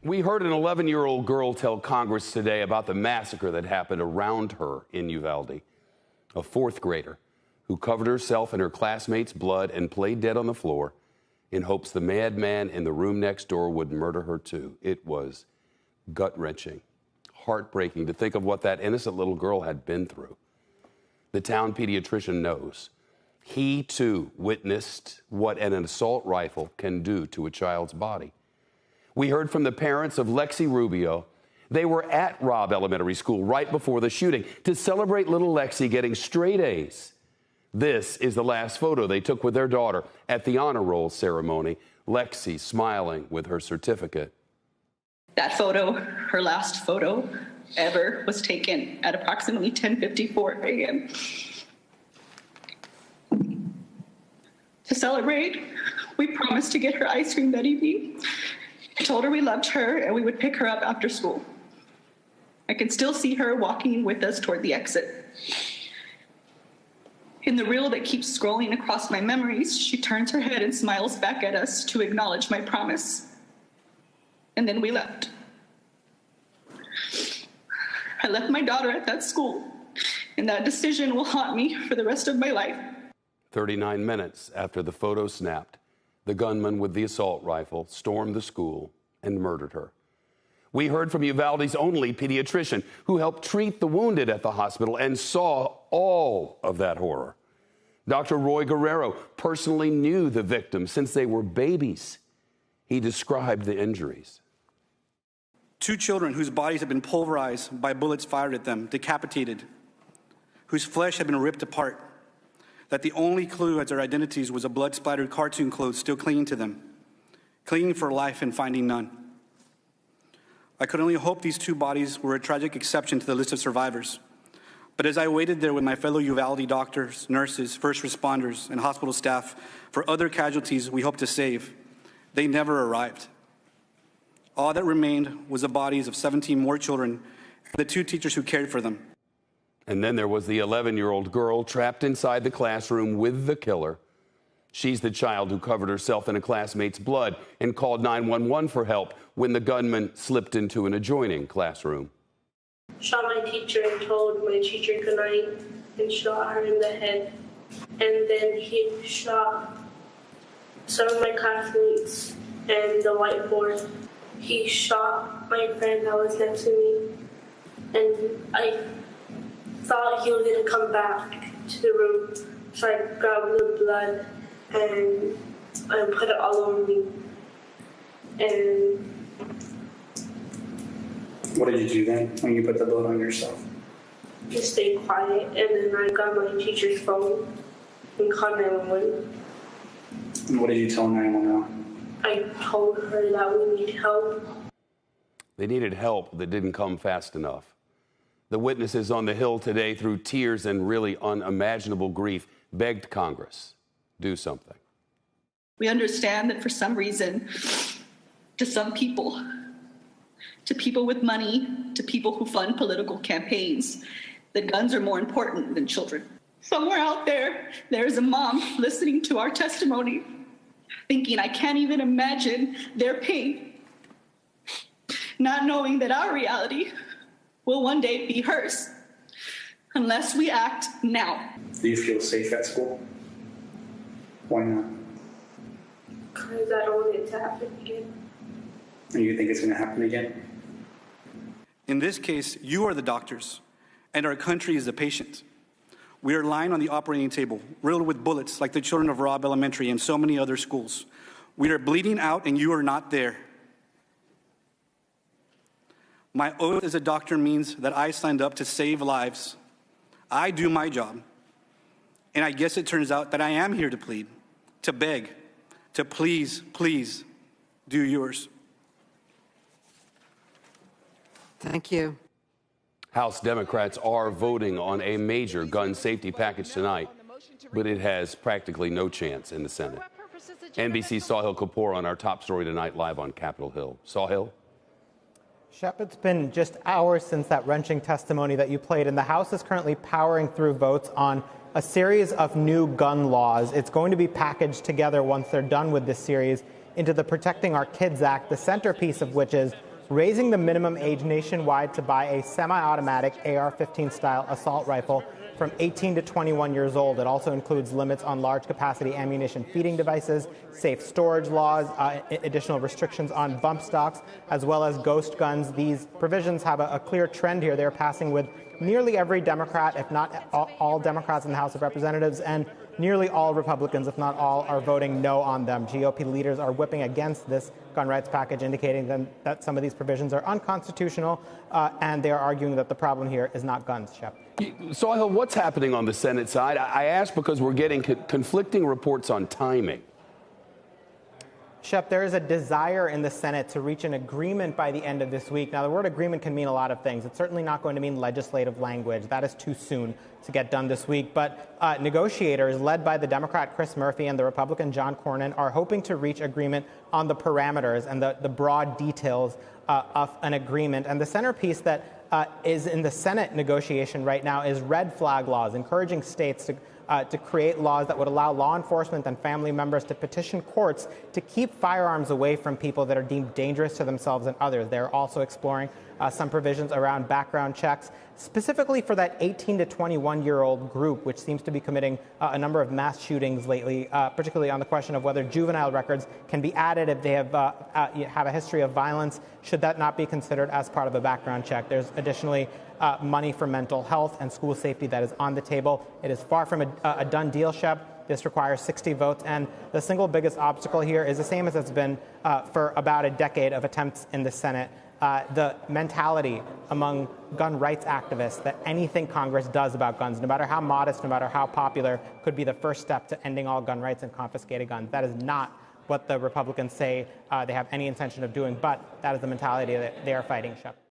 We heard an 11-year-old girl tell Congress today about the massacre that happened around her in Uvalde. A fourth grader who covered herself in her classmates' blood and played dead on the floor in hopes the madman in the room next door would murder her too. It was gut-wrenching, heartbreaking to think of what that innocent little girl had been through. The town pediatrician knows. He too witnessed what an assault rifle can do to a child's body. We heard from the parents of Lexi Rubio. They were at Robb Elementary School right before the shooting to celebrate little Lexi getting straight A's. This is the last photo they took with their daughter at the honor roll ceremony. Lexi smiling with her certificate. That photo, her last photo ever, was taken at approximately 10:54 a.m. To celebrate, we promised to get her ice cream that evening. I told her we loved her and we would pick her up after school. I can still see her walking with us toward the exit. In the reel that keeps scrolling across my memories, she turns her head and smiles back at us to acknowledge my promise. And then we left. I left my daughter at that school, and that decision will haunt me for the rest of my life. 39 minutes after the photo snapped, the gunman with the assault rifle stormed the school and murdered her. We heard from Uvalde's only pediatrician who helped treat the wounded at the hospital and saw all of that horror. Dr. Roy Guerrero personally knew the victims since they were babies. He described the injuries. 2 children whose bodies had been pulverized by bullets fired at them, decapitated, whose flesh had been ripped apart, that the only clue as their identities was a blood-splattered cartoon clothes still clinging to them, clinging for life and finding none. I could only hope these 2 bodies were a tragic exception to the list of survivors. But as I waited there with my fellow Uvalde doctors, nurses, first responders, and hospital staff for other casualties we hope to save, they never arrived. All that remained was the bodies of 17 more children and the 2 teachers who cared for them. And then there was the 11-year-old girl trapped inside the classroom with the killer. She's the child who covered herself in a classmate's blood and called 911 for help when the gunman slipped into an adjoining classroom. Shot my teacher and told my teacher good night and shot her in the head. And then he shot some of my classmates and the whiteboard. He shot my friend that was next to me, and I thought he was going to come back to the room, so I grabbed the blood and I put it all over me. And What did you do then when you put the blood on yourself? just stayed quiet, and then I got my teacher's phone and called 911. And what did you tell 911? I told her that we need help. They needed help that didn't come fast enough. The witnesses on the Hill today, through tears and really unimaginable grief, begged Congress, do something. We understand that for some reason, to some people, to people with money, to people who fund political campaigns, that guns are more important than children. Somewhere out there, there's a mom listening to our testimony, thinking, I can't even imagine their pain, not knowing that our reality will one day be hers, unless we act now. Do you feel safe at school? Why not? Because I don't want it to happen again. And you think it's going to happen again? In this case, you are the doctors, and our country is the patient. We are lying on the operating table, riddled with bullets like the children of Robb Elementary and so many other schools. We are bleeding out, and you are not there. My oath as a doctor means that I signed up to save lives. I do my job. And I guess it turns out that I am here to plead, to beg, to please, please do yours. Thank you. House Democrats are voting on a major gun safety package tonight, but it has practically no chance in the Senate. NBC's Sahil Kapoor on our top story tonight, live on Capitol Hill. Sahil? Shep, it's been just hours since that wrenching testimony that you played, and the House is currently powering through votes on a series of new gun laws. It's going to be packaged together once they're done with this series into the Protecting Our Kids Act, the centerpiece of which is raising the minimum age nationwide to buy a semi-automatic AR-15 style assault rifle from 18 to 21 years old. It also includes limits on large-capacity ammunition feeding devices, safe storage laws, additional restrictions on bump stocks, as well as ghost guns. These provisions have a clear trend here. They're passing with nearly every Democrat, if not all Democrats in the House of Representatives, and nearly all Republicans, if not all, are voting no on them. GOP leaders are whipping against this gun rights package, indicating that some of these provisions are unconstitutional, and they are arguing that the problem here is not guns, Shep. Sohail, what's happening on the Senate side? I ask because we're getting conflicting reports on timing. Shep, there is a desire in the Senate to reach an agreement by the end of this week. Now, the word agreement can mean a lot of things. It's certainly not going to mean legislative language. That is too soon to get done this week. But negotiators led by the Democrat Chris Murphy and the Republican John Cornyn are hoping to reach agreement on the parameters and the broad details of an agreement. And the centerpiece that is in the Senate negotiation right now is red flag laws, encouraging states to create laws that would allow law enforcement and family members to petition courts to keep firearms away from people that are deemed dangerous to themselves and others. They're also exploring some provisions around background checks, specifically for that 18 to 21-year-old group, which seems to be committing a number of mass shootings lately, particularly on the question of whether juvenile records can be added if they have a history of violence. Should that not be considered as part of a background check? There's additionally money for mental health and school safety that is on the table. It is far from a done deal, Shep. This requires 60 votes, and the single biggest obstacle here is the same as it's been for about a decade of attempts in the Senate. The mentality among gun rights activists that anything Congress does about guns, no matter how modest, no matter how popular, could be the first step to ending all gun rights and confiscated guns. That is not what the Republicans say they have any intention of doing, but that is the mentality that they are fighting, Shep.